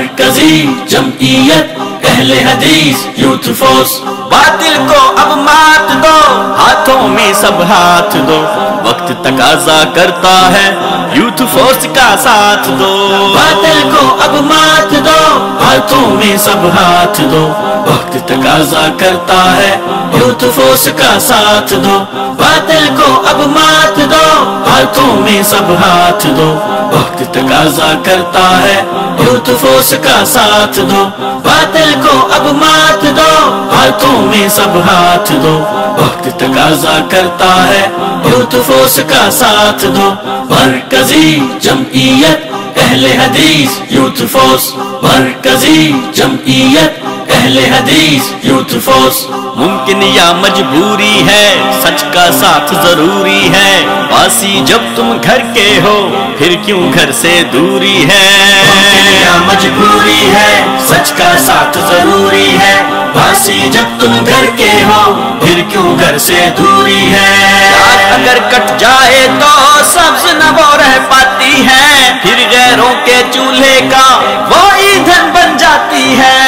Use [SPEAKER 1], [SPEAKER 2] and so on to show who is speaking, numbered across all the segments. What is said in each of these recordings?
[SPEAKER 1] مرکزی جمعیت اہل حدیث یوتھ فورس، باطل کو اب مات دو، ہاتھوں میں سب ہاتھ دو، وقت تقاضا کرتا ہے یوتھ فورس کا ساتھ دو، باطل کو اب مات دو، ہاتھوں میں سب ہاتھ دو، وقت تقاضا کرتا ہے یوتھ فورس کا ساتھ دو، باطل کو اب مات دو، ہاتھوں میں سب ہاتھ دو، وقت تقاضا کرتا ہے یوتھ فورس کا ساتھ دو، باطل کو اب مات دو، ہاتھوں میں سب ہاتھ دو، وقت تقاضا کرتا ہے یوتھ فورس کا ساتھ دو، مرکزی جمعیت اہل حدیث یوتھ فورس، مرکزی جمعیت اہل حدیث یوتھ فورس، ممکن یا مجبوری ہے سچ کا ساتھ ضروری ہے، باسی جب تم گھر کے ہو پھر کیوں گھر سے دوری ہے، ممکن یا مجبوری ہے سچ کا ساتھ ضروری ہے، باسی جب تم گھر کے ہو پھر کیوں گھر سے دوری ہے، رات اگر کٹ جائے تو سبز نہ وہ رہ پاتی ہے، پھر غیروں کے چولہے کا وہ ایندھن بن جاتی ہے،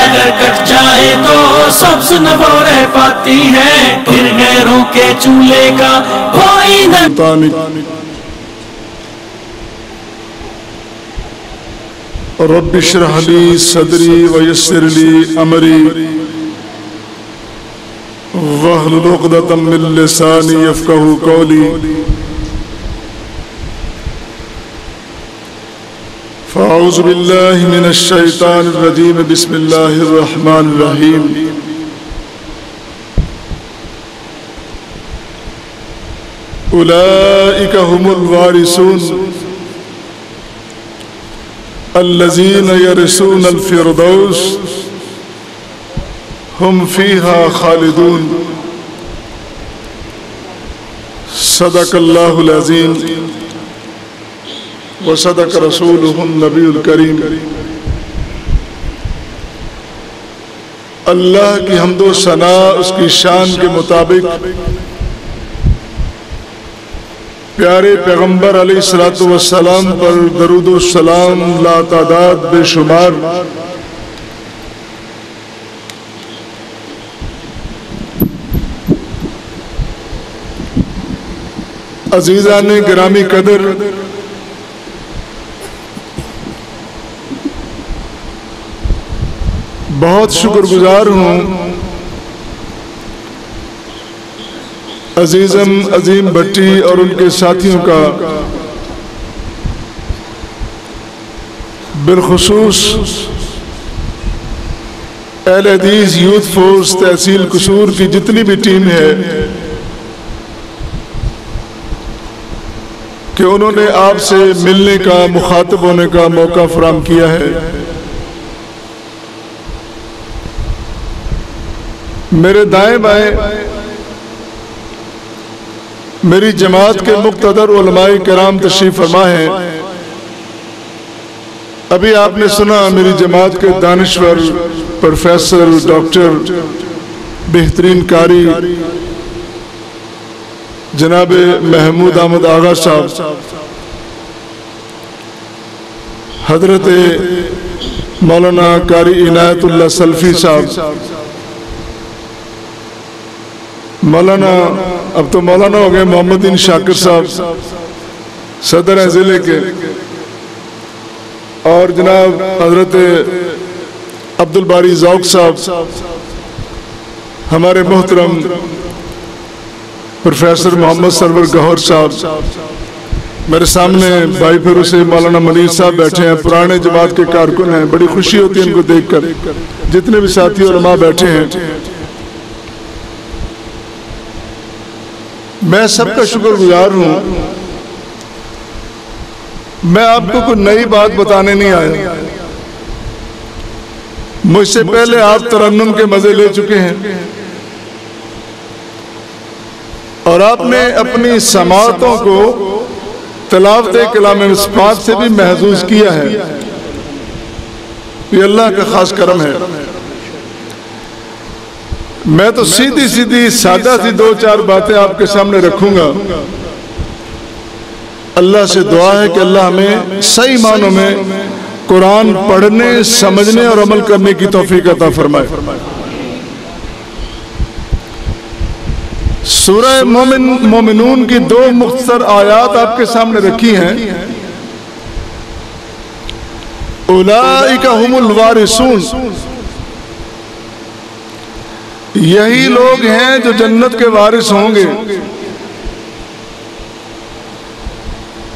[SPEAKER 1] اگر کٹ جائے تو سبز نہ وہ رہ پاتی ہے، پھر غیروں کے چولہے کا وہ ایندھن۔
[SPEAKER 2] رب اشرح لی صدری ویسر لی امری واحلل عقدۃ من لسانی یفقہوا قولی، فاعوذ باللہ من الشیطان الرجیم، بسم اللہ الرحمن الرحیم، اولئک هم الوارثون الذین یرثون الفردوس ہم فیہا خالدون، صدق اللہ العظیم وصدق رسولہ النبی الکریم۔ اللہ کی حمد و ثنا اس کی شان کے مطابق پیارے پیغمبر علیہ السلام پر درود و سلام لا تعداد بے شمار، عزیزان گرامی قدر، بہت شکر گزار ہوں عظیم بھٹی اور ان کے ساتھیوں کا، بالخصوص اہل حدیث یوتھ فورس تحصیل قصور کی جتنی بھی ٹیم ہے، کہ انہوں نے آپ سے ملنے کا، مخاطب ہونے کا موقع فراہم کیا ہے۔ میرے دائیں بائیں میری جماعت کے مقتدر علماء کرام تشریف فرما ہیں۔ ابھی آپ نے سنا میری جماعت کے دانشور پروفیسر ڈاکٹر بہترین قاری جناب محمود احمد آغا صاحب، حضرت مولانا قاری عنایت اللہ سلفی صاحب، مولانا اب تو مولانا ہو گئے محمد دین شاکر صاحب صدر ہیں ضلع کے، اور جناب حضرت عبدالباری ذوق صاحب، ہمارے محترم پروفیسر محمد سرور گہور صاحب، میرے سامنے بھائی پھر اسے مولانا منیر صاحب بیٹھے ہیں، پرانے جماعت کے کارکن ہیں، بڑی خوشی ہوتی ہے ان کو دیکھ کر، جتنے بھی ساتھی علماء بیٹھے ہیں، میں سب کا شکر گزار ہوں۔ میں آپ کو کوئی نئی بات بتانے نہیں آیا، مجھ سے پہلے آپ ترنم کے مزے لے چکے ہیں، اور آپ نے اپنی سماعتوں کو تلاوت کلام مصباح سے بھی محظوظ کیا ہے، یہ اللہ کا خاص کرم ہے۔ میں تو سیدھی سادہ سی دو چار باتیں آپ کے سامنے رکھوں گا۔ اللہ سے دعا ہے کہ اللہ ہمیں صحیح معنوں میں قرآن پڑھنے، سمجھنے اور عمل کرنے کی توفیق عطا فرمائے۔ سورہ مومنون کی 2 مختصر آیات آپ کے سامنے رکھی ہیں۔ اولئک هم الوارثون، یہی لوگ ہیں جو جنت کے وارث ہوں گے۔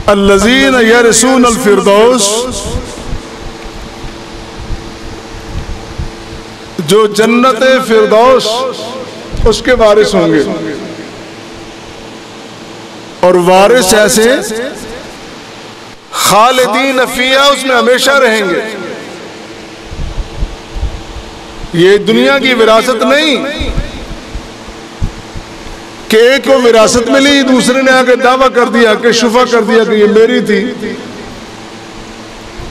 [SPEAKER 2] الذین یرثون الفردوس، جو جنت فردوس اس کے وارث ہوں گے، اور وارث ایسے خالدین فیہا، اس میں ہمیشہ رہیں گے۔ یہ دنیا کی وراثت نہیں کہ ایک کو وراثت ملی، دوسرے نے آگے دعویٰ کر دیا کہ شفا کر دیا کہ یہ میری تھی۔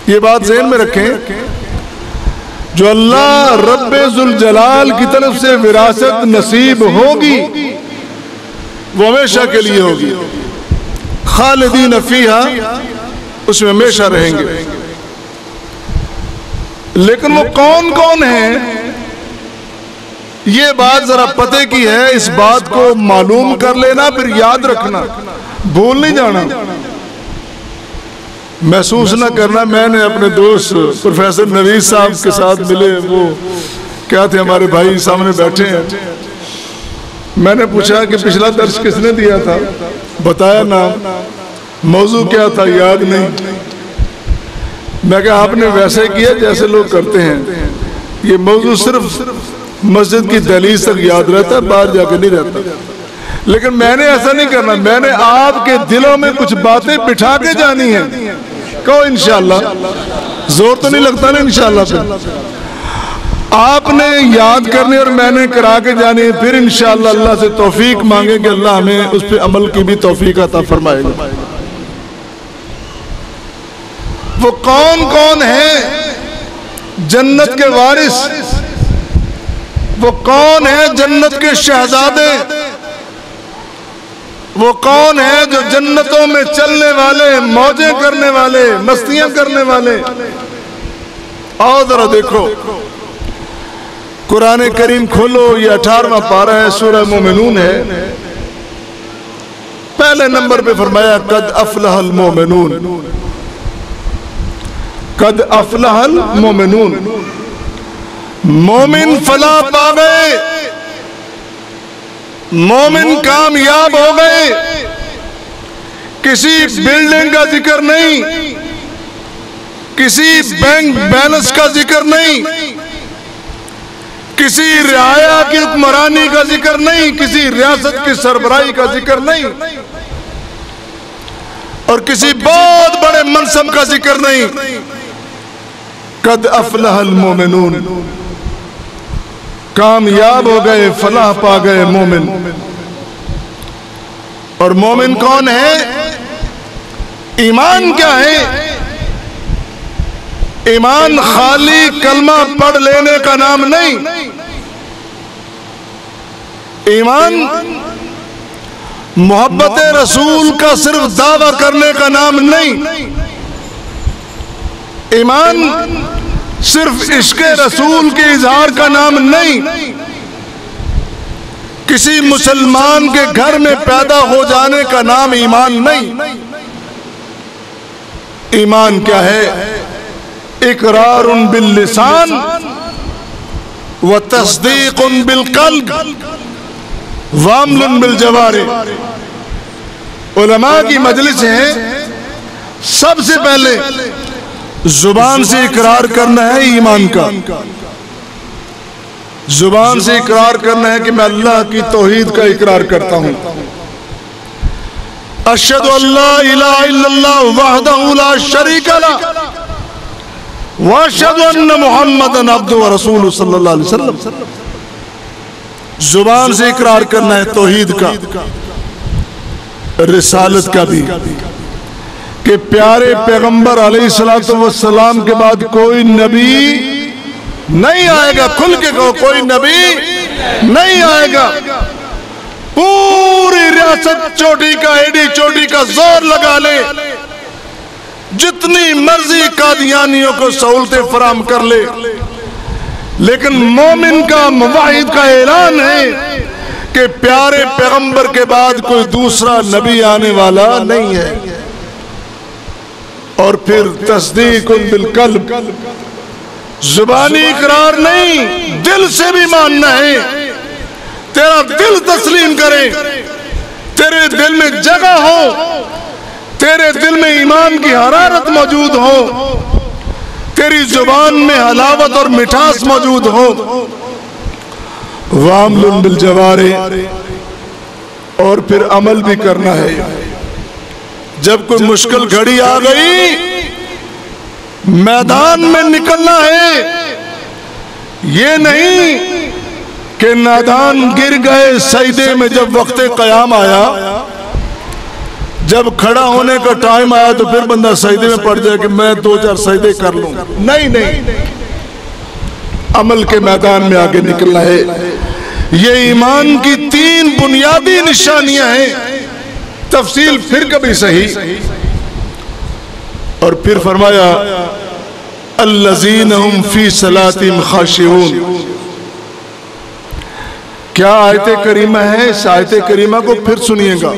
[SPEAKER 2] یہ بات ذہن میں رکھیں، جو اللہ رب ذوالجلال کی طرف سے وراثت نصیب ہوگی وہ ہمیشہ کے لیے ہوگی۔ خالدین فیہا، اس میں ہمیشہ رہیں گے۔ لیکن وہ کون کون ہیں، یہ بات ذرا پتے کی ہے۔ اس بات کو معلوم کر لینا، پھر یاد رکھنا، بھول نہیں جانا، محسوس نہ کرنا۔ میں نے اپنے دوست پروفیسر نوید صاحب کے ساتھ ملے، وہ کیا تھے، ہمارے بھائی سامنے بیٹھے ہیں۔ میں نے پوچھا کہ پچھلا درس کس نے دیا تھا، بتایا نا، موضوع کیا تھا یاد نہیں۔ میں کہا آپ نے ویسے کیا جیسے لوگ کرتے ہیں، یہ موضوع صرف مسجد کی دہلیز تک یاد رہتا ہے، باہر جا کے نہیں رہتا۔ لیکن میں نے ایسا نہیں کرنا، میں نے آپ کے دلوں میں کچھ باتیں بٹھا کے جانی ہیں۔ کہو انشاءاللہ، زور تو نہیں لگتا نا انشاءاللہ پہ؟ آپ نے یاد کرنی اور میں نے کرا کے جانی، پھر انشاءاللہ اللہ سے توفیق مانگیں کہ اللہ ہمیں اس پہ عمل کی بھی توفیق عطا فرمائے گا۔ وہ کون کون ہیں جنت کے وارث، وہ کون ہیں جنت کے شہزادے، وہ کون ہیں جو جنتوں میں چلنے والے، موجیں کرنے والے، مستیاں کرنے والے؟ آؤ ذرا دیکھو، قرآن کریم کھولو، یہ 18واں پارہ ہے، سورہ مومنون ہے۔ پہلے نمبر پہ فرمایا قد افلح المومنون، قد افلح المومنون، مومن فلاح پا گئے، مومن کامیاب ہو گئے۔ کسی بلڈنگ کا ذکر نہیں، کسی بینک بیلنس کا ذکر نہیں، کسی رعایا کی حکمرانی کا ذکر نہیں، کسی ریاست کی سربراہی کا ذکر نہیں، اور کسی بہت بڑے منصب کا ذکر نہیں۔ قد افلح المومنون، کامیاب ہو گئے، فلاح پا گئے مومن۔ اور مومن کون ہے؟ ایمان کیا ہے؟ ایمان خالی کلمہ پڑھ لینے کا نام نہیں، ایمان محبت رسول کا صرف دعویٰ کرنے کا نام نہیں، ایمان صرف عشق رسول کے اظہار کا نام نہیں، کسی مسلمان کے گھر میں پیدا ہو جانے کا نام ایمان نہیں۔ ایمان کیا ہے؟ اقرار باللسان و تصدیق بالقلب وعمل بالجوارح۔ علماء کی مجلس ہے، سب سے پہلے زبان سے اقرار کرنا ہے ایمان کا، زبان سے اقرار کرنا ہے کہ میں اللہ کی توحید کا اقرار کرتا ہوں۔ اشہد ان لا الہ الا اللہ وحدہ لا شریک لہ واشہد ان محمدًا عبدہ ورسولہ صلی اللہ علیہ وسلم۔ زبان سے اقرار کرنا ہے توحید کا، رسالت کا بھی، کہ پیارے پیغمبر علیہ السلام کے بعد کوئی نبی نہیں آئے گا۔ کھل کے کہو، کوئی نبی نہیں آئے گا۔ پوری ریاست چوٹی کا، ایڈی چوٹی کا زور لگا لے، جتنی مرضی قادیانیوں کو سہولتیں فراہم کر لے، لیکن مومن کا موحد کا اعلان ہے کہ پیارے پیغمبر کے بعد کوئی دوسرا نبی آنے والا نہیں ہے۔ اور پھر تصدیق بالقلب، زبانی اقرار نہیں، دل سے بھی ماننا ہے۔ تیرا دل تسلیم کرے، تیرے دل میں جگہ ہو، تیرے دل میں ایمان کی حرارت موجود ہو، تیری زبان میں حلاوت اور مٹھاس موجود ہو۔ وَعَمْلٌ بِالْجَوَارِ، اور پھر عمل بھی کرنا ہے۔ جب کوئی مشکل گھڑی آ گئی، میدان میں نکلنا ہے۔ یہ نہیں کہ نادان گر گئے سجدے میں جب وقت قیام آیا، جب کھڑا ہونے کا ٹائم آیا تو پھر بندہ سجدے میں پڑ جائے کہ میں 2-4 سجدے کر لوں۔ نہیں، عمل کے میدان میں آگے نکلنا ہے۔ یہ ایمان کی 3 بنیادی نشانیاں ہیں، تفصیل پھر کبھی صحیح۔ اور پھر فرمایا الذین هم فی صلاتہم خاشعون۔ کیا آیت کریمہ ہے؟ اس آیت کریمہ کو پھر سنیے گا،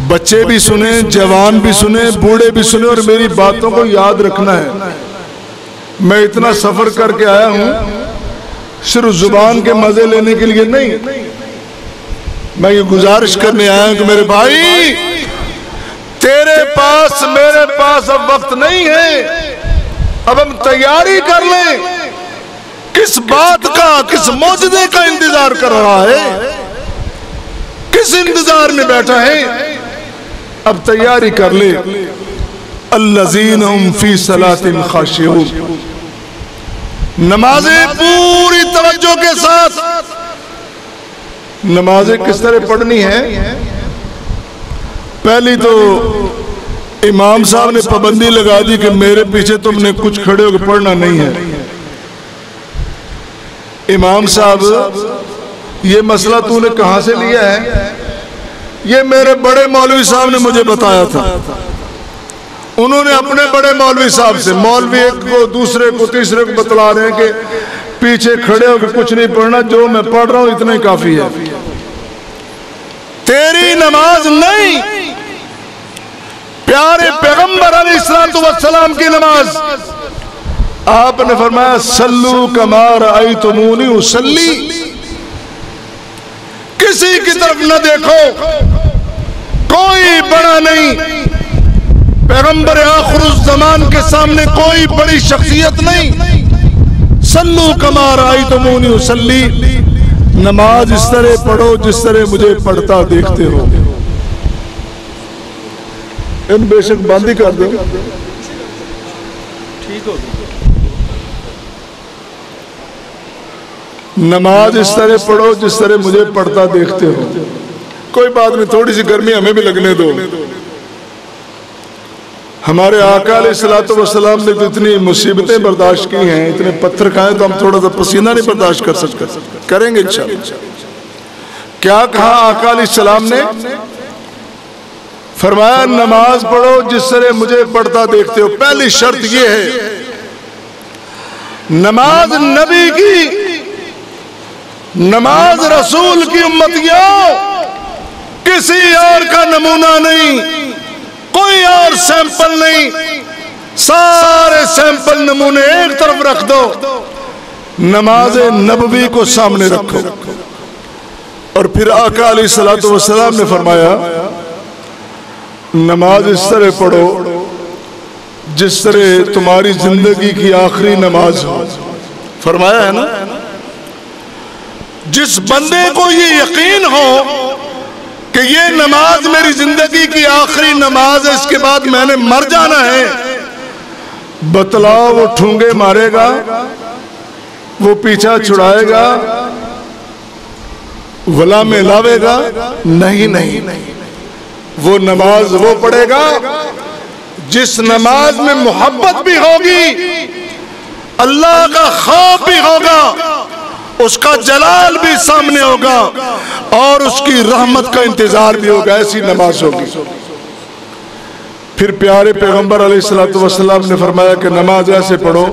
[SPEAKER 2] بچے بھی سنیں، جوان بھی سنیں، بوڑھے بھی سنیں، اور میری باتوں کو یاد رکھنا ہے۔ میں اتنا سفر کر کے آیا ہوں صرف زبان کے مزے لینے کے لیے نہیں، میں یہ گزارش کرنے آیا ہوں کہ میرے بھائی، تیرے پاس میرے پاس اب وقت نہیں ہے، اب ہم تیاری کر لیں۔ کس بات کا، کس معجزے کا انتظار کر رہا ہے؟ کس انتظار میں بیٹھا ہے؟ اب تیاری کر لے۔ الذین هم فی صلاتہم خاشعون، نمازیں پوری توجہ کے ساتھ۔ نمازیں کس طرح پڑھنی ہے؟ پہلی تو امام صاحب نے پابندی لگا دی کہ میرے پیچھے تم نے کچھ کھڑے ہو کے پڑھنا نہیں ہے۔ امام صاحب، یہ مسئلہ تو نے کہاں سے لیا ہے؟ یہ میرے بڑے مولوی صاحب نے مجھے بتایا تھا۔ انہوں نے اپنے بڑے مولوی صاحب سے، مولوی ایک کو، دوسرے کو، تیسرے کو بتلا رہے ہیں کہ پیچھے کھڑے ہو کے کچھ نہیں پڑھنا، جو میں پڑھ رہا ہوں اتنا ہی کافی ہے۔ تیری نماز نہیں، پیارے پیغمبر علیہ السلام کی نماز۔ آپ نے فرمایا صلو کما رأیتمونی اصلی، کسی کی طرف نہ دیکھو، کوئی بڑا نہیں، پیغمبر آخر الزمان کے سامنے کوئی بڑی شخصیت نہیں۔ صلو کما رأیتمونی اصلی، نماز اس طرح پڑھو جس طرح مجھے پڑھتا دیکھتے ہو۔ ان بے شک باندھی کر دو، ٹھیک ہو۔ نماز اس طرح پڑھو جس طرح مجھے پڑھتا دیکھتے ہو۔ کوئی بات نہیں، تھوڑی سی گرمی ہمیں بھی لگنے دو۔ ہمارے آقا علیہ السلام نے تو اتنی مصیبتیں برداشت کی ہیں، اتنے پتھر کھائے، تو ہم تھوڑا سا پسینہ نہیں برداشت کر سکتے، کریں گے انشاءاللہ۔ کیا کہا آقا علیہ السلام نے؟ فرمایا نماز پڑھو جس طرح مجھے پڑھتا دیکھتے ہو۔ پہلی شرط یہ ہے، نماز نبی کی، نماز رسول کی امتیوں، کسی اور کا نمونہ نہیں، کوئی اور سیمپل نہیں، سارے سیمپل نمونے ایک طرف رکھ دو، نماز نبوی کو سامنے رکھو۔ اور پھر آقا علیہ السلام نے فرمایا نماز اس طرح پڑھو جس طرح تمہاری زندگی کی آخری نماز ہو۔ فرمایا ہے نا، جس بندے کو یہ یقین ہو کہ یہ نماز میری زندگی کی آخری نماز ہے، اس کے بعد میں نے مر جانا ہے، بتلاؤ وہ ٹھونگے مارے گا، وہ پیچھا چھڑائے گا، ولا میں لاوے گا؟ نہیں، وہ نماز وہ پڑھے گا جس نماز میں محبت بھی ہوگی، اللہ کا خوف بھی ہوگا، اس کا جلال بھی سامنے ہوگا، اور اس کی رحمت کا انتظار بھی ہوگا۔ ایسی نماز ہوگی۔ پھر پیارے پیغمبر علیہ السلام نے فرمایا کہ نماز ایسے پڑھو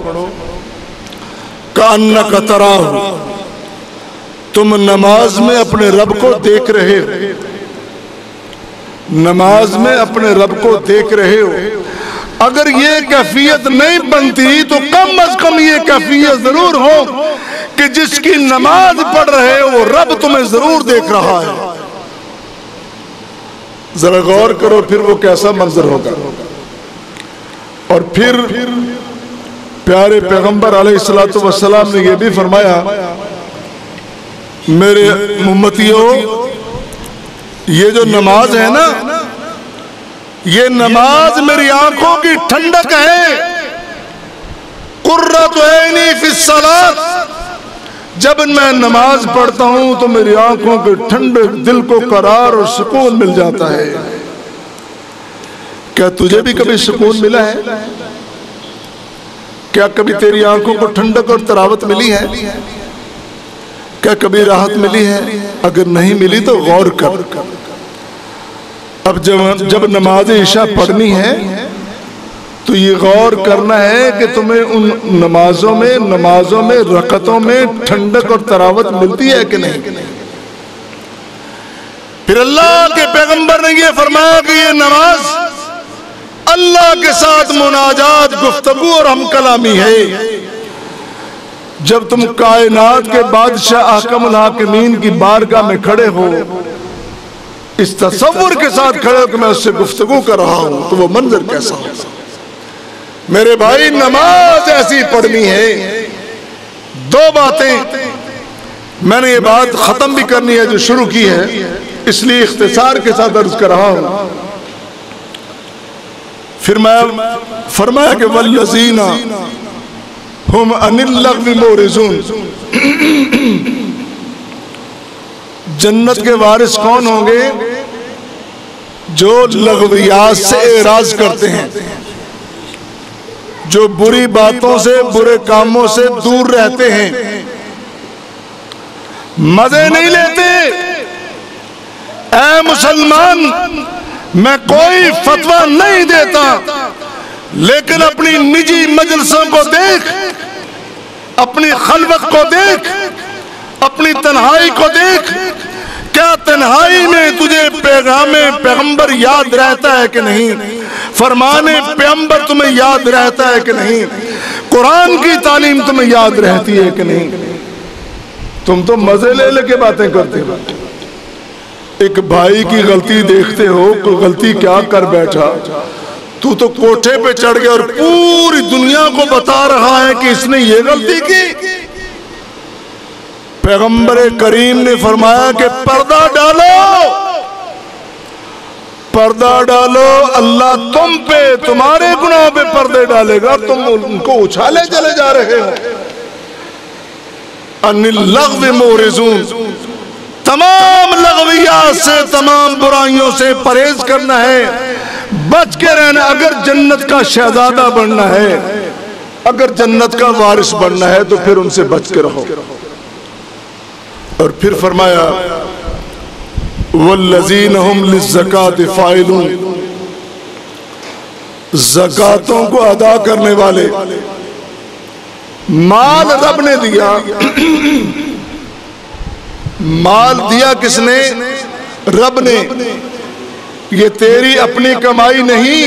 [SPEAKER 2] کأنک تراہ، تم نماز میں اپنے رب کو دیکھ رہے ہو، نماز میں اپنے رب کو دیکھ رہے ہو۔ اگر یہ کیفیت نہیں بنتی تو کم از کم یہ کیفیت ضرور ہو کہ جس کی نماز پڑھ رہے ہو وہ رب تمہیں ضرور دیکھ رہا ہے۔ ذرا غور کرو پھر وہ کیسا منظر ہوگا۔ اور پھر پیارے پیغمبر علیہ السلام نے یہ بھی فرمایا میرے امتیوں، یہ جو نماز ہے نا، یہ نماز میری آنکھوں کی ٹھنڈک ہے۔ قرۃ عینی فی الصلاۃ، جب میں نماز پڑھتا ہوں تو میری آنکھوں کے ٹھنڈک دل کو قرار اور سکون مل جاتا ہے۔ کیا تجھے بھی کبھی سکون ملا ہے؟ کیا کبھی تیری آنکھوں کو ٹھنڈک اور تراوت ملی ہے؟ کیا کبھی راحت ملی ہے؟ اگر نہیں ملی تو غور کر۔ اب جب نماز عشاء پڑھنی ہے تو یہ غور کرنا ہے کہ تمہیں ان نمازوں میں رکعتوں میں ٹھنڈک اور تراوت ملتی ہے کہ نہیں۔ پھر اللہ کے پیغمبر نے یہ فرمایا کہ یہ نماز اللہ کے ساتھ مناجات، گفتگو اور ہم کلامی ہے۔ جب تم کائنات کے بادشاہ احکم الحاکمین کی بارگاہ میں کھڑے ہو، اس تصور کے ساتھ کھڑے ہو کہ میں اس سے گفتگو کر رہا ہوں، تو وہ منظر کیسا ہو؟ میرے بھائی، نماز ایسی پڑھنی ہے۔ دو باتیں میں نے یہ بات ختم بھی کرنی ہے جو شروع کی ہے، اس لیے اختصار کے ساتھ عرض کر رہا ہوں۔ پھر میں فرمایا کہ والذین ہم عن اللغو معرضون، جنت کے وارث کون ہوں گے؟ جو لغویات سے اعراض کرتے ہیں، جو بری باتوں سے، برے کاموں سے دور رہتے ہیں، مزے نہیں لیتے۔ اے مسلمان، میں کوئی فتویٰ نہیں دیتا، لیکن اپنی نجی مجلسوں کو دیکھ، اپنی خلوت کو دیکھ، اپنی تنہائی کو دیکھ، کیا تنہائی میں تجھے پیغام پیغمبر یاد رہتا ہے کہ نہیں؟ فرمان پیغمبر تمہیں یاد رہتا ہے کہ نہیں؟ قرآن کی تعلیم تمہیں یاد رہتی ہے کہ نہیں؟ تم تو مزے لے لے کے باتیں کرتے ہو۔ ایک بھائی کی غلطی دیکھتے ہو، کوئی غلطی کیا کر بیٹھا، تو کوٹھے پہ چڑھ گیا اور پوری دنیا کو بتا رہا ہے کہ اس نے یہ غلطی کی۔ پیغمبر کریم نے فرمایا کہ پردہ ڈالو، پردہ ڈالو، اللہ تم پہ، تمہارے گناہوں پہ پردے ڈالے گا، تم ان کو اچھالے چلے جا رہے ہو۔ ان اللغو معرضون، تمام لغویات سے، تمام برائیوں سے پرہیز کرنا ہے، بچ کے رہنا۔ اگر جنت کا شہزادہ بننا ہے، اگر جنت کا وارث بننا ہے تو پھر ان سے بچ کے رہو۔ اور پھر فرمایا والذین ہم للزکاۃ فاعلون، زکاتوں کو ادا کرنے والے۔ مال رب نے دیا، مال دیا کس نے؟ رب نے۔ یہ تیری اپنی کمائی نہیں،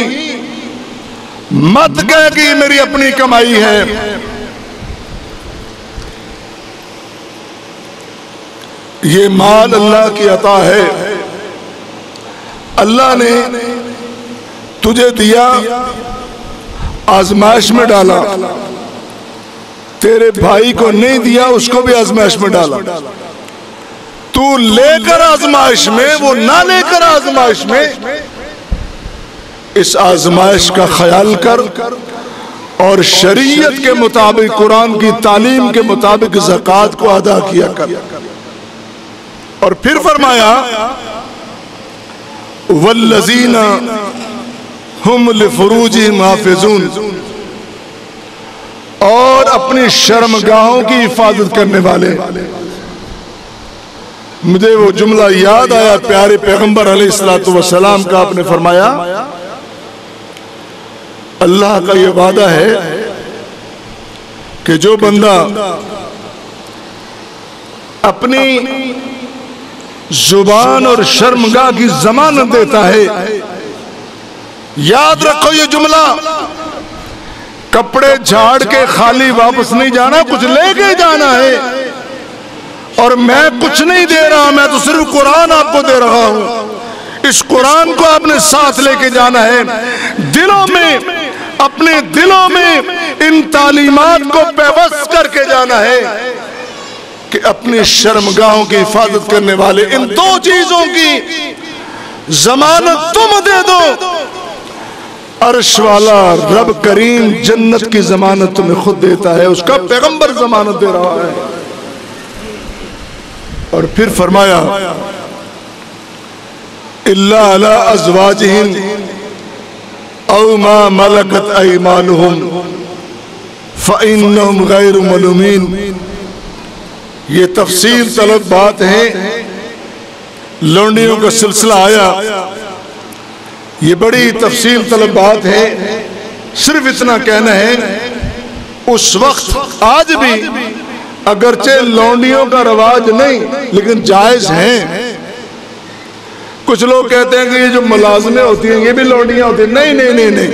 [SPEAKER 2] مت کہہ کہ یہ میری اپنی کمائی ہے۔ یہ مال اللہ کی عطا ہے، اللہ نے تجھے دیا، آزمائش میں ڈالا۔ تیرے بھائی کو نہیں دیا، اس کو بھی آزمائش میں ڈالا۔ تو لے کر آزمائش میں، وہ نہ لے کر آزمائش میں، اس آزمائش کا خیال کر اور شریعت کے مطابق، قرآن کی تعلیم کے مطابق زکوٰۃ کو ادا کیا کر۔ اور پھر فرمایا والذین ہم لفروجہم حافظون، اور اپنی شرمگاہوں کی حفاظت کرنے والے۔ مجھے وہ جملہ یاد آیا پیارے پیغمبر علیہ السلام کا، آپ نے فرمایا اللہ کا یہ وعدہ ہے کہ جو بندہ اپنی زبان اور شرمگاہ کی ضمانت دیتا ہے، یاد رکھو یہ جملہ، کپڑے جھاڑ کے خالی واپس نہیں جانا، کچھ لے کے جانا ہے، اور میں کچھ نہیں دے رہا، میں تو صرف قرآن آپ کو دے رہا ہوں، اس قرآن کو آپ نے ساتھ لے کے جانا ہے، دلوں میں، اپنے دلوں میں ان تعلیمات کو پیوست کر کے جانا ہے کہ اپنی شرمگاہوں کی حفاظت کرنے والے ان دو چیزوں کی ضمانت تم دے دو، عرش والا رب کریم جنت کی ضمانت تمہیں خود دیتا ہے، اس کا پیغمبر ضمانت دے رہا ہے۔ اور پھر فرمایا الا علی ازواجہم او ما ملکت ایمانہم فإنہم غیر ملومین۔ یہ تفصیل طلب بات ہے، لونڈیوں کا سلسلہ آیا، یہ بڑی تفصیل طلب بات ہے، صرف اتنا کہنا ہے اس وقت آج بھی اگرچہ لونڈیوں کا رواج نہیں لیکن جائز ہیں۔ کچھ لوگ کہتے ہیں کہ یہ جو ملازمیں ہوتی ہیں یہ بھی لونڈیاں ہوتی ہیں، نہیں نہیں نہیں نہیں،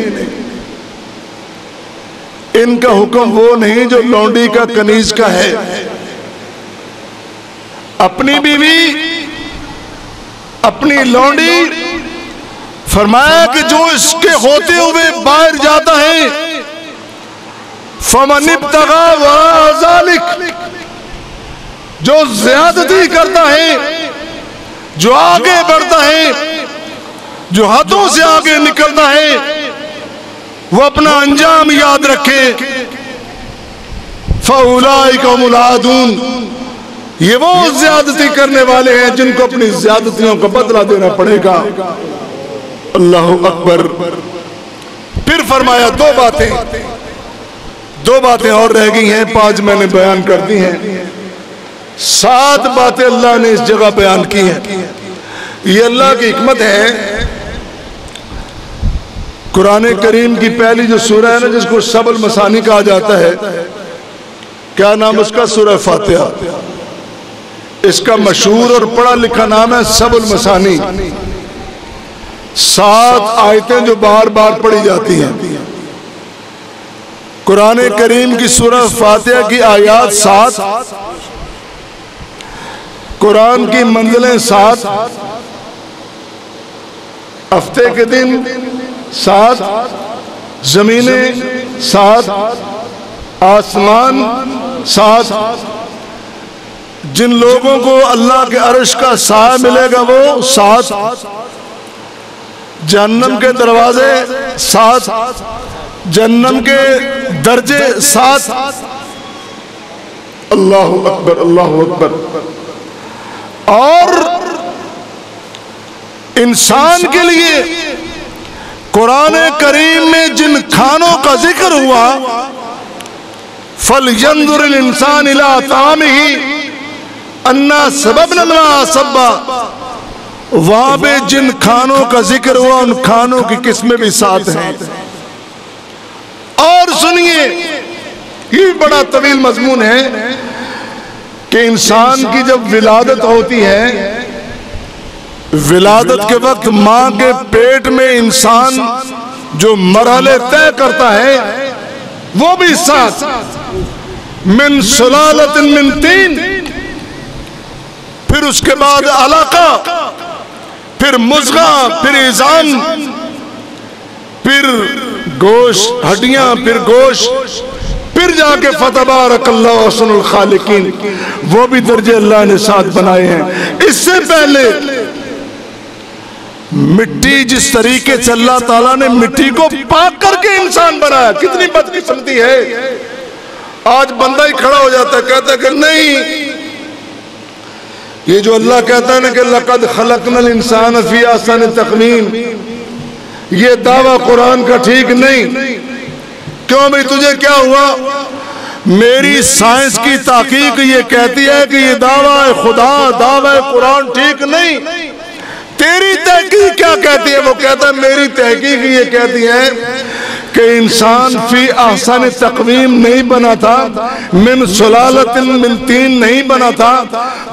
[SPEAKER 2] ان کا حکم وہ نہیں جو لونڈی کا کنیز کا ہے۔ اپنی بیوی، اپنی لونڈی، فرمایا کہ جو اس کے ہوتے ہوئے باہر جاتا ہے فَمَنِ ابْتَغَى وَرَاءَ ذَلِكَ، جو زیادتی کرتا ہے، جو آگے بڑھتا ہے، جو حدوں سے آگے نکلتا ہے، وہ اپنا انجام یاد رکھے، فَأُولَئِكَ هُمُ الْعَادُونَ، یہ وہ زیادتی کرنے والے ہیں جن کو اپنی زیادتیوں کا بدلہ دینا پڑے گا۔ اللہ اکبر۔ پھر فرمایا دو باتیں اور رہ گئی ہیں، 5 میں نے بیان کر دی ہیں، 7 باتیں اللہ نے اس جگہ بیان کی ہیں۔ یہ اللہ کی حکمت ہے۔ قرآن کریم کی پہلی جو سورہ ہے نا جس کو سب المثانی کہا جاتا ہے، کیا نام اس کا؟ سورہ فاتحہ۔ اس کا مشہور اور پڑھا لکھا نام ہے سب المثانی، 7 آیتیں جو بار بار پڑھی جاتی ہیں۔ قرآن کریم کی سورہ فاتحہ کی آیات 7، قرآن کی منزلیں 7، ہفتے کے دن 7، زمینیں 7، آسمان 7، جن لوگوں کو اللہ کے عرش کا سایہ ملے گا وہ 7، جہنم کے دروازے 7، جہنم کے درجے 7۔ اللہ اکبر، اللہ اکبر۔ اور انسان کے لیے قرآن کریم میں جن کھانوں کا ذکر ہوا، فَلْيَنْظُرِ الْإِنسَانِ إِلَىٰ طَعَامِهِ اَنَّا سَبَبْنَا الْمَاءَ صَبًّا، وہاں پہ جن کھانوں کا ذکر ہوا ان کھانوں کی قسمیں بھی 7 ہیں۔ اور سنیے، یہ بڑا طویل مضمون ہے کہ انسان کی جب ولادت ہوتی ہے، ولادت کے وقت ماں کے پیٹ میں انسان جو مرحلے طے کرتا ہے وہ بھی 7، من سلالۃ من طین، پھر اس کے بعد علقہ، پھر مضغہ، پھر عظام، پھر گوشت، ہڈیاں، پھر گوشت، پھر جا کے فتبارک اللہ احسن الخالقین، وہ بھی درجے اللہ نے 7 بنائے ہیں۔ اس سے پہلے مٹی، جس طریقے سے اللہ تعالیٰ نے مٹی کو پاک کر کے انسان بنایا، کتنی بدقسمتی ہے۔ آج بندہ ہی کھڑا ہو جاتا ہے، کہتا ہے کہ نہیں، یہ جو اللہ کہتا ہے نا کہ لَقَدْ خَلَقْنَا الْإِنسَانَ فِي أَحْسَنِ تَقْوِيمٍ، یہ دعویٰ قرآن کا ٹھیک نہیں۔ کیوں بھئی تجھے کیا ہوا؟ میری سائنس کی تحقیق یہ کہتی ہے کہ یہ دعویٰ خدا، دعویٰ قرآن ٹھیک نہیں۔ تیری تحقیق کیا کہتی ہے؟ وہ کہتا ہے میری تحقیق یہ کہتی ہے کہ انسان فی احسن تقویم نہیں بنا تھا، من سلالت من طین نہیں بنا تھا،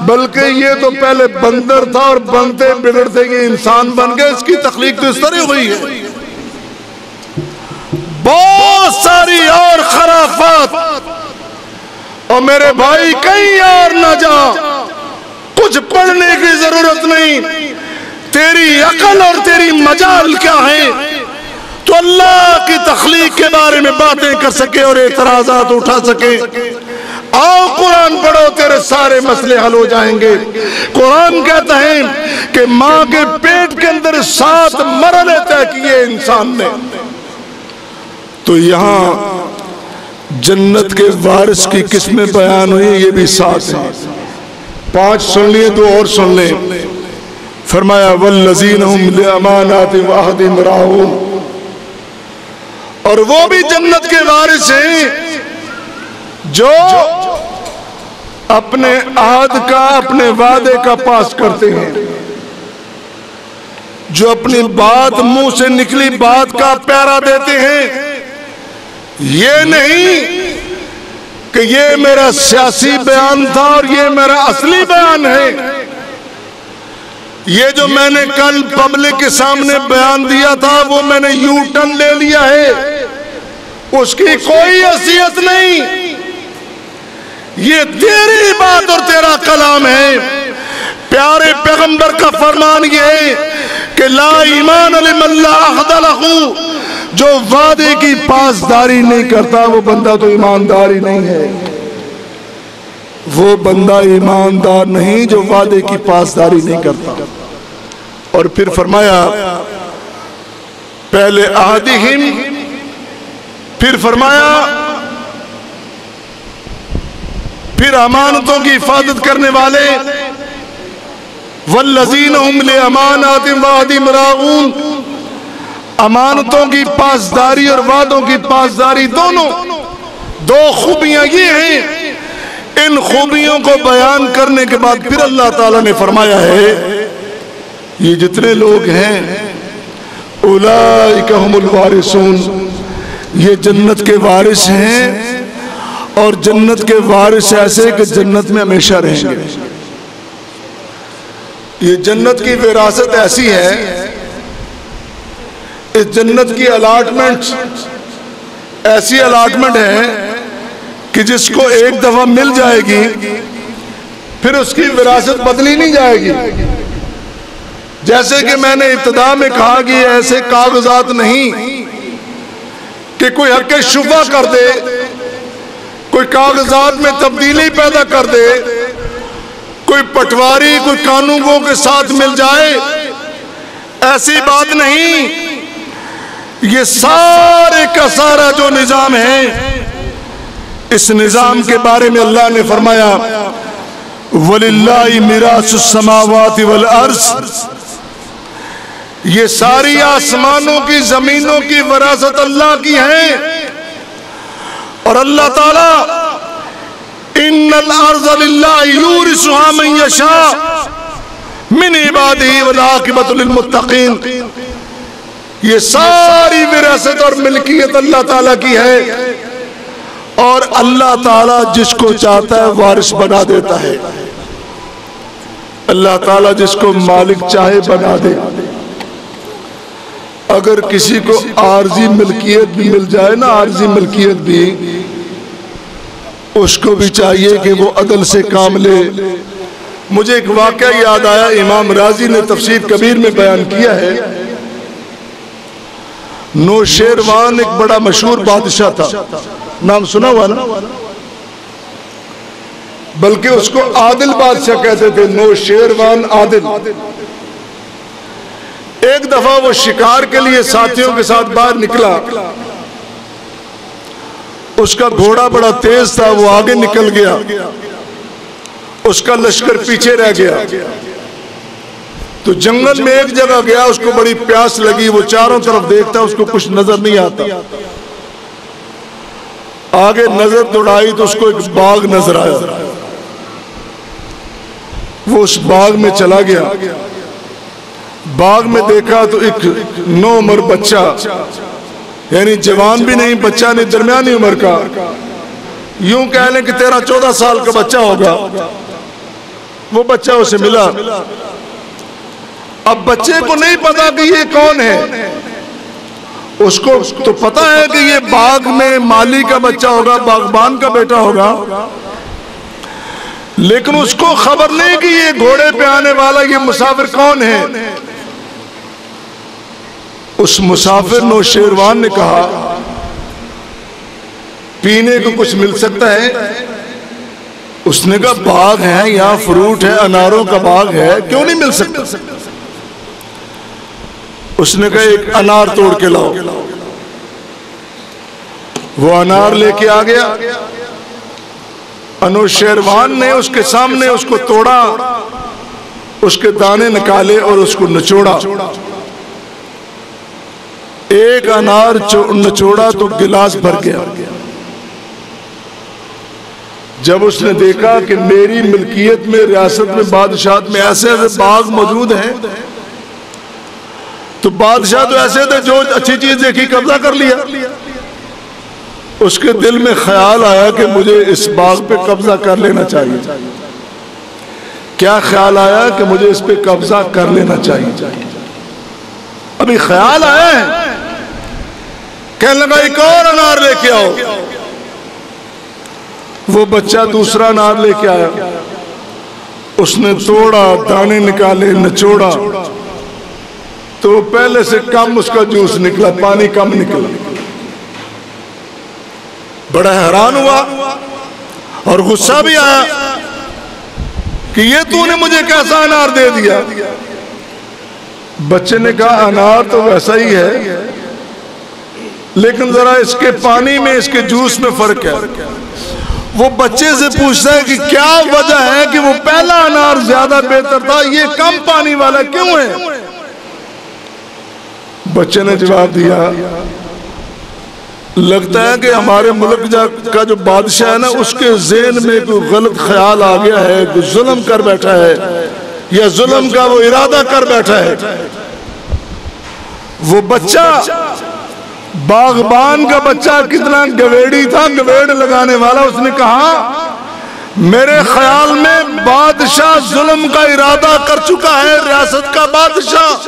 [SPEAKER 2] بلکہ یہ تو پہلے بندر تھا اور بنتے بگڑتے یہ انسان بن گئے. اس کی تخلیق تو اس طرح ہوئی ہے. بہت ساری اور خرافات. اور میرے بھائی کہیں اور نہ جا، کچھ پڑھنے کی ضرورت نہیں. تیری عقل اور تیری مجال کیا ہے تو اللہ کی تخلیق کے بارے میں باتیں کر سکے اور اعتراضات اٹھا سکے. آؤ قرآن پڑھو، تیرے سارے مسئلے حل ہو جائیں گے. قرآن کہتا ہے کہ ماں کے پیٹ کے اندر 7 مرحلے طے کیے انسان نے. تو یہاں جنت کے وارث کی قسمیں بیان ہوئی، یہ بھی 7 ہیں. 5 سن لیے، 2 اور سن لیں. فرمایا والذین هم لأمانات وعہدہم راعون، اور وہ بھی جنت کے وارث ہیں جو اپنے عہد کا، اپنے وعدے کا پاس کرتے ہیں، جو اپنی بات، منہ سے نکلی بات کا پیرا دیتے ہیں. یہ نہیں کہ یہ میرا سیاسی بیان تھا اور یہ میرا اصلی بیان ہے. یہ جو میں نے کل پبلک کے سامنے بیان دیا تھا وہ میں نے یو ٹرن لے لیا ہے، اس کی کوئی حیثیت نہیں. یہ تیری بات اور تیرا کلام ہے. پیارے پیغمبر کا فرمان یہ ہے کہ لا ایمان لمن لا عہد لہ، جو وعدے کی پاسداری نہیں کرتا وہ بندہ تو ایماندار ہی نہیں ہے. وہ بندہ ایماندار نہیں جو وعدے کی پاسداری نہیں کرتا. اور پھر فرمایا پہلے عہدہم، پھر فرمایا پھر امانتوں کی حفاظت کرنے والے. والذین هم لأمانات وعہدہم راعون، امانتوں کی پاسداری اور وعدوں کی پاسداری دونوں 2 خوبیاں یہ ہیں. ان خوبیوں کو بیان کرنے کے بعد پھر اللہ تعالیٰ نے فرمایا ہے یہ جتنے لوگ ہیں اولئک هم الوارثون، یہ جنت کے وارث ہیں. اور جنت کے وارث ایسے کہ جنت میں ہمیشہ رہیں گے. یہ جنت کی وراثت ایسی ہے، اس جنت کی الاٹمنٹ ایسی الاٹمنٹ ہے کہ جس کو ایک دفعہ مل جائے گی پھر اس کی وراثت بدلی نہیں جائے گی. جیسے کہ میں نے ابتدا میں کہا کہ ایسے کاغذات نہیں کہ کوئی حق شبہ کر دے، کوئی کاغذات میں تبدیلی پیدا کر دے، کوئی پٹواری کوئی قانونوں کے ساتھ مل جائے. ایسی بات نہیں. یہ سارے کا سارا جو نظام ہے، اس نظام کے بارے میں اللہ نے فرمایا وَلِلَّهِ مِيرَاثُ السَّمَاوَاتِ وَالْأَرْضِ، یہ ساری آسمانوں کی زمینوں کی وراثت اللہ کی ہے. اور اللہ تعالیٰ ان الارض للہ یورثها من یشاء من عبادہ والعاقبۃ للمتقین، یہ ساری وراثت اور ملکیت اللہ تعالیٰ کی ہے. اور اللہ تعالیٰ جس کو چاہتا ہے وارث بنا دیتا ہے. اللہ تعالیٰ جس کو مالک چاہے بنا دے. اگر کسی کو عارضی ملکیت بھی مل جائے نا، عارضی ملکیت بھی، اس کو بھی چاہیے کہ وہ عدل سے کام لے. مجھے ایک واقعہ یاد آیا، امام راضی نے تفسیر کبیر میں بیان کیا ہے. نوشیروان ایک بڑا مشہور بادشاہ تھا، نام سنا ہوا نا؟ بلکہ اس کو عادل بادشاہ کہتے تھے، نوشیروان عادل. ایک دفعہ وہ شکار کے لیے ساتھیوں کے ساتھ باہر نکلا. اس کا گھوڑا بڑا تیز تھا، وہ آگے نکل گیا، اس کا لشکر پیچھے رہ گیا. تو جنگل میں ایک جگہ گیا، اس کو بڑی پیاس لگی، وہ چاروں طرف دیکھتا، اس کو کچھ نظر نہیں آتا. آگے نظر دوڑائی تو اس کو ایک باغ نظر آیا. وہ اس باغ میں چلا گیا. باغ میں دیکھا تو ایک 9 عمر بچہ یعنی جوان بھی نہیں، بچہ نہیں، درمیانی عمر کا، یوں کہہ لیں کہ 13-14 سال کا بچہ ہوگا. وہ بچہ اسے ملا. اب بچے کو نہیں پتا کہ یہ کون ہے، اس کو تو پتا ہے کہ یہ باغ میں مالی کا بچہ ہوگا، باغبان کا بیٹا ہوگا، لیکن اس کو خبر نہیں کہ یہ گھوڑے پہ آنے والا یہ مسافر کون ہے. اس مسافر نوشیروان نے کہا پینے کو کچھ مل سکتا ہے؟ اس نے کہا باغ ہے یہاں، فروٹ ہے، اناروں کا باغ ہے، کیوں نہیں مل سکتا؟ اس نے کہا ایک انار توڑ کے لاؤ. وہ انار لے کے آ گیا. انوشیروان نے اس کے سامنے اس کو توڑا، اس کے دانے نکالے اور اس کو نچوڑا. ایک انار نچوڑا تو گلاس بھر گیا. جب اس نے دیکھا کہ میری ملکیت میں، ریاست میں، بادشاہت میں ایسے ایسے باغ موجود ہیں، تو بادشاہ تو ایسے تھے جو اچھی چیز دیکھی قبضہ کر لیا. اس کے دل میں خیال آیا کہ مجھے اس باغ پہ قبضہ کر لینا چاہیے. کیا خیال آیا؟ کہ مجھے اس پہ قبضہ کر لینا چاہیے. ابھی خیال آیا ہے، کہنے لگا ایک اور انار لے کے آؤ. وہ بچہ دوسرا انار لے کے آیا. اس نے توڑا، دانے نکالے، نچوڑا، تو پہلے سے کم اس کا جوس نکلا، پانی کم نکلا. بڑا حیران ہوا اور غصہ بھی آیا کہ یہ تو نے مجھے کیسا انار دے دیا. بچے نے کہا انار تو ویسا ہی ہے، لیکن ذرا اس کے پانی میں، اس کے جوس میں فرق ہے. وہ بچے سے پوچھتا ہے کہ کیا وجہ ہے کہ وہ پہلا انار زیادہ بہتر تھا، یہ کم پانی والا کیوں ہے؟ بچے نے جواب دیا لگتا ہے کہ ہمارے ملک کا جو بادشاہ ہے نا، اس کے ذہن میں کوئی غلط خیال آ گیا ہے، کوئی ظلم کر بیٹھا ہے، یا ظلم کا وہ ارادہ کر بیٹھا ہے. وہ بچہ باغبان کا بچہ کتنا گویڑی تھا، گویڑ لگانے والا. اس نے کہا میرے خیال میں بادشاہ ظلم کا ارادہ کر چکا ہے، ریاست کا بادشاہ،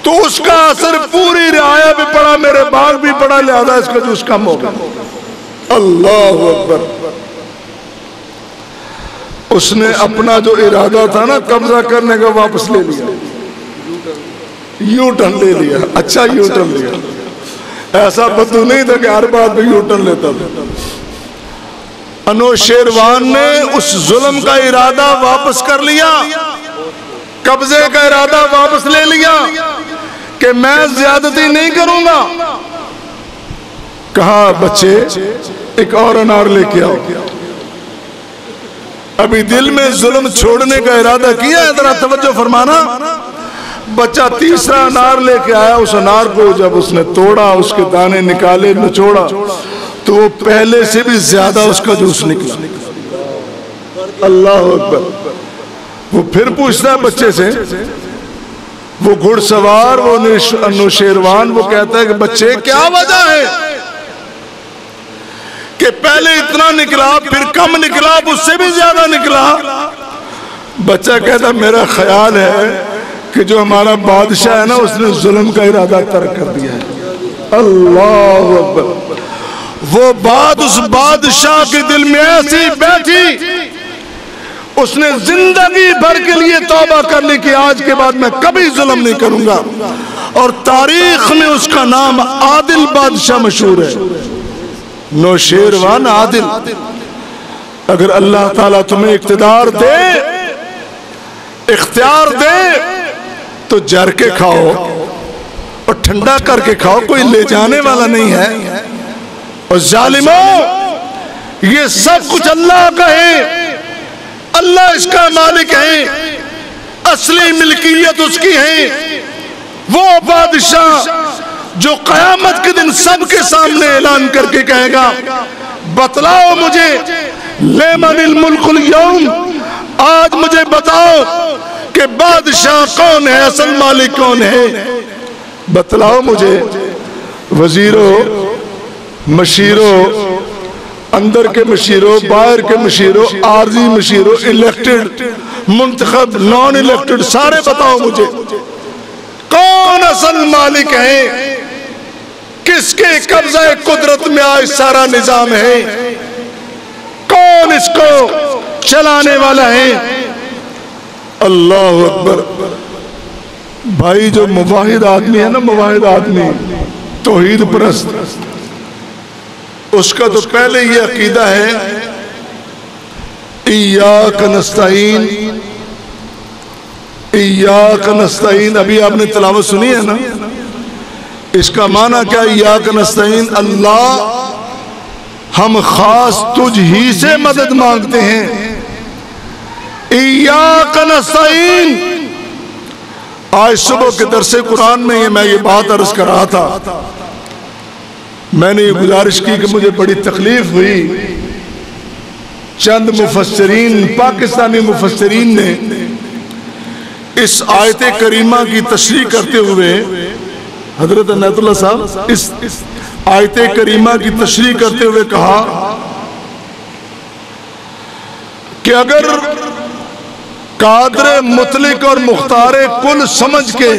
[SPEAKER 2] تو اس کا اثر پوری رعایا بھی پڑا، میرے باغ بھی پڑا، لہذا اس کا جوس کم ہوگا. اللہ اکبر. اس نے اپنا جو ارادہ تھا نا قبضہ کرنے کا واپس لے لیا، یو ٹرن لے لیا. اچھا یو ٹرن لیا، ایسا بدو نہیں تھا کہ ہر بات پہ یو ٹرن لیتا تھا. انوشیروان نے اس ظلم کا ارادہ واپس کر لیا، قبضے کا ارادہ واپس لے لیا کہ میں زیادتی نہیں کروں گا. کہا بچے ایک اور انار لے کے آؤ. ابھی دل میں ظلم چھوڑنے کا ارادہ کیا ہے، ذرا توجہ فرمانا. بچہ تیسرا انار لے کے آیا. اس انار کو جب اس نے توڑا، اس کے دانے نکالے، نچوڑا، تو وہ پہلے سے بھی زیادہ اس کا جوس نکلا. اللہ اکبر. وہ پھر پوچھتا ہے بچے سے، وہ گھڑ سوار، وہ انوشیروان، وہ کہتا ہے کہ بچے کیا وجہ ہے کہ پہلے اتنا نکلا، پھر کم نکلا، اس سے بھی زیادہ نکلا؟ بچہ کہتا میرا خیال ہے کہ جو ہمارا بادشاہ ہے نا، اس نے ظلم کا ارادہ ترک کر دیا ہے. اللہ اکبر. وہ بات اس بادشاہ کے دل میں ایسی بیٹھی، اس نے زندگی بھر کے لیے توبہ کر لی کہ آج کے بعد میں کبھی ظلم نہیں کروں گا. اور تاریخ میں اس کا نام عادل بادشاہ مشہور ہے. نوشیروان عادل. اگر اللہ تعالیٰ تمہیں اقتدار دے، اختیار دے، تو جر کے کھاؤ اور ٹھنڈا کر کے کھاؤ، کوئی لے جانے والا نہیں ہے. اور ظالموں، یہ سب کچھ اللہ کا ہے، اللہ اس کا مالک ہے، اصلی ملکیت اس کی ہے. وہ بادشاہ جو قیامت کے دن سب کے سامنے اعلان کر کے کہے گا بتلاؤ مجھے لمن الملک اليوم، آج مجھے بتاؤ کہ بادشاہ کون ہے، اصل مالک کون ہے، بتلاؤ مجھے. وزیروں، مشیروں، اندر کے مشیروں، باہر کے مشیروں، عارضی مشیروں، الیکٹڈ، منتخب، نان الیکٹڈ، سارے بتاؤ مجھے کون اصل مالک ہیں؟ کس کے قبضہ قدرت میں آج سارا نظام ہے؟ کون اس کو چلانے والا ہے؟ اللہ اکبر۔ بھائی جو موحد آدمی ہے نا، موحد آدمی، توحید پرست، اس کا تو پہلے یہ عقیدہ ہے ایاک نستعین، ایاک نستعین۔ ابھی آپ نے تلاوت سنی ہے نا، اس کا معنی کیا؟ ایاک نستعین، اللہ ہم خاص تجھ ہی سے مدد مانگتے ہیں۔ ایاک نستعین۔ آج صبح کے درس قرآن میں میں یہ بات عرض کر رہا تھا، میں نے یہ گزارش کی کہ مجھے بڑی تکلیف ہوئی، چند مفسرین، پاکستانی مفسرین نے اس آیت کریمہ کی تشریح کرتے ہوئے، حضرت عنایت اللہ صاحب اس آیت کریمہ کی تشریح کرتے ہوئے کہا کہ اگر قادر مطلق اور مختار کل سمجھ کے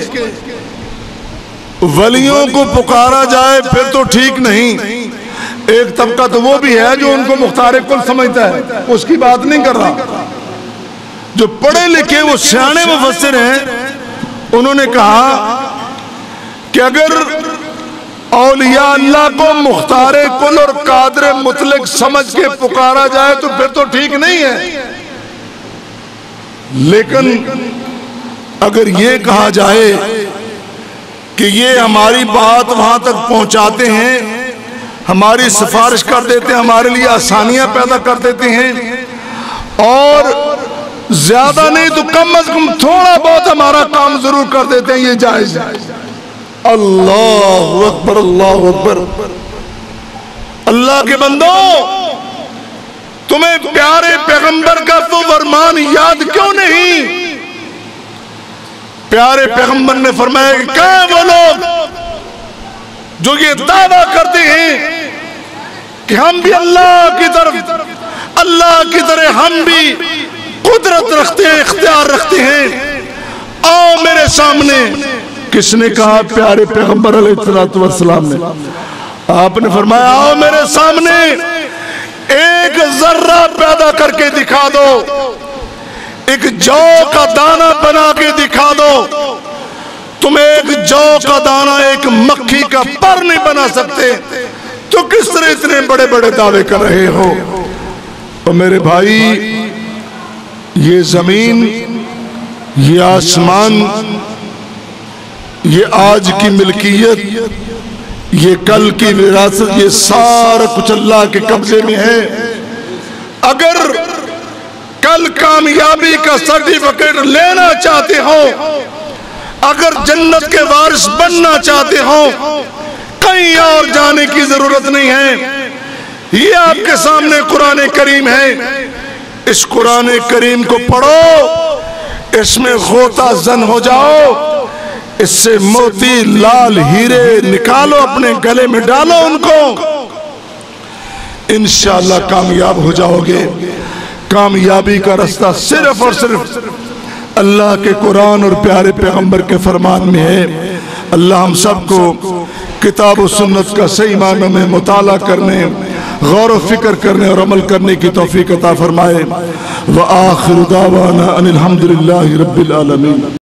[SPEAKER 2] ولیوں کو پکارا جائے پھر تو ٹھیک نہیں۔ ایک طبقہ تو وہ بھی ہے جو ان کو مختار کل سمجھتا ہے، اس کی بات نہیں کر رہا۔ جو پڑھے لکھے وہ سیانے مفسر ہیں، انہوں نے کہا کہ اگر اولیاء اللہ کو مختار کل اور قادر مطلق سمجھ کے پکارا جائے تو پھر تو ٹھیک نہیں ہے، لیکن اگر یہ کہا جائے کہ یہ ہماری بات وہاں تک پہنچاتے ہیں، ہماری سفارش کر دیتے ہیں، ہمارے لیے آسانیاں پیدا کر دیتے ہیں، اور زیادہ نہیں تو کم از کم تھوڑا بہت ہمارا کام ضرور کر دیتے ہیں، یہ جائز ہے۔ اللہ اکبر، اللہ اکبر۔ اللہ کے بندو، تمہیں پیارے پیغمبر کا تو فرمان یاد کیوں نہیں؟ پیارے پیغمبر نے فرمایا کہ کیا وہ لوگ جو یہ دعویٰ کرتے ہیں کہ ہم بھی اللہ کی طرف، اللہ کی طرح ہم بھی قدرت رکھتے ہیں، اختیار رکھتے ہیں، آؤ میرے سامنے۔ کس نے کہا؟ پیارے پیغمبر علیہ السلام نے۔ آپ نے فرمایا آؤ میرے سامنے، ایک ذرہ پیدا کر کے دکھا دو، ایک جو کا دانہ بنا کے دکھا دو۔ تم ایک جو کا دانہ ایک مکھی کا پر نہیں بنا سکتے، تو کس طرح اتنے بڑے بڑے دعوے کر رہے ہو؟ تو میرے بھائی، یہ زمین، یہ آسمان، یہ آج کی ملکیت، یہ کل کی وراثت، یہ سارا کچھ اللہ کے قبضے میں ہے۔ اگر کل کامیابی کا سرٹیفکیٹ لینا چاہتے ہو، اگر جنت کے وارث بننا چاہتے ہو، کہیں اور جانے کی ضرورت نہیں ہے۔ یہ آپ کے سامنے قرآن کریم ہے، اس قرآن کریم کو پڑھو، اس میں غوطہ زن ہو جاؤ، اس سے موتی لال ہیرے نکالو، اپنے گلے میں ڈالو ان کو، انشاءاللہ کامیاب ہو جاؤ گے۔ کامیابی کا رستہ صرف اور صرف اللہ کے قرآن اور پیارے پیغمبر کے فرمان میں ہے۔ اللہ ہم سب کو کتاب و سنت کا صحیح معنی میں مطالعہ کرنے، غور و فکر کرنے اور عمل کرنے کی توفیق عطا فرمائے۔ وآخر دعوانا ان الحمدللہ رب العالمین۔